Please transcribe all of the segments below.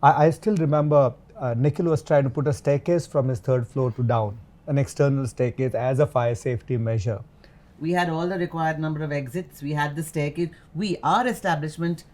I still remember Nikhil was trying to put a staircase from his third floor to down, an external staircase as a fire safety measure. We had all the required number of exits. We had the staircase. Our establishment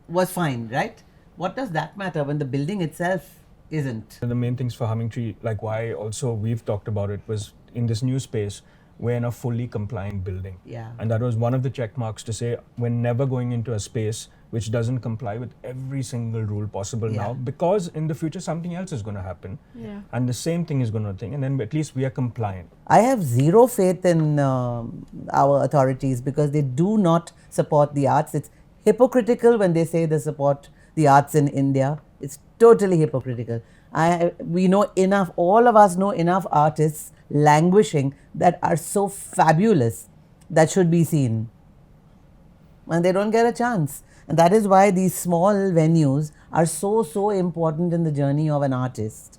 was fine, right? What does that matter when the building itself isn't? The main things for Humming Tree, like why also we've talked about it, was in this new space, we're in a fully compliant building. Yeah. And that was one of the check marks to say we're never going into a space which doesn't comply with every single rule possible Yeah. now, because in the future something else is going to happen. Yeah. And the same thing is going to think, and then at least we are compliant. I have zero faith in our authorities because they do not support the arts. It's hypocritical when they say they support the arts in India. It's totally hypocritical. We know enough, all of us know enough artists languishing that are so fabulous that should be seen. And they don't get a chance. And that is why these small venues are so important in the journey of an artist.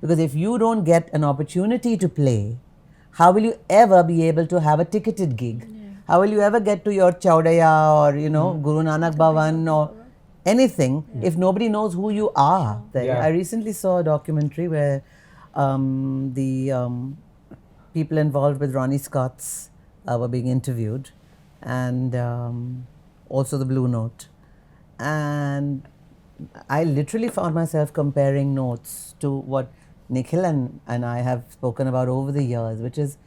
Because if you don't get an opportunity to play, how will you ever be able to have a ticketed gig? Yeah. How will you ever get to your Chaudaya or, Guru Nanak Bhavan or anything if nobody knows who you are? Yeah. I recently saw a documentary where the people involved with Ronnie Scott's were being interviewed, and also the Blue Note. And I literally found myself comparing notes to what Nikhil and I have spoken about over the years, which is,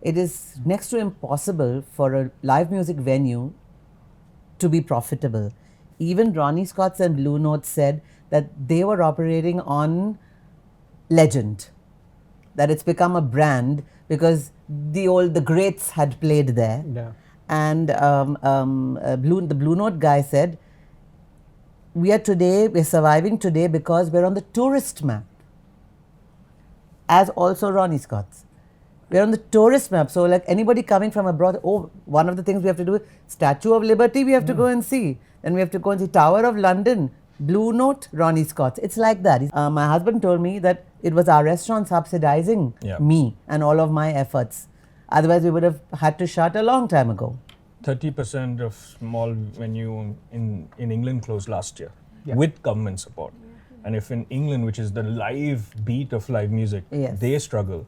it is next to impossible for a live music venue to be profitable. Even Ronnie Scott's and Blue Note said that they were operating on legend, that it's become a brand because the greats had played there. Yeah. And the Blue Note guy said, we're surviving today because we're on the tourist map, as also Ronnie Scott's. We're on the tourist map. So like anybody coming from abroad, one of the things we have to do, Statue of Liberty, we have to go and see. Then we have to go and see Tower of London, Blue Note, Ronnie Scott's. It's like that. My husband told me that it was our restaurant subsidizing me and all of my efforts. Otherwise, we would have had to shut a long time ago. 30% of small venue in England closed last year with government support. And if in England, which is the live beat of live music, they struggle,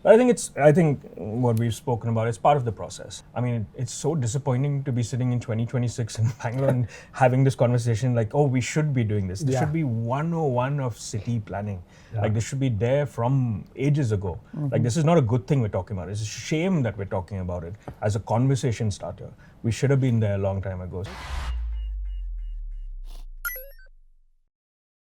I think what we've spoken about is part of the process. I mean, it's so disappointing to be sitting in 2026 in Bangalore and having this conversation like, oh, we should be doing this. This should be 101 of city planning. Yeah. Like this should be there from ages ago. Like this is not a good thing we're talking about. It's a shame that we're talking about it as a conversation starter. We should have been there a long time ago.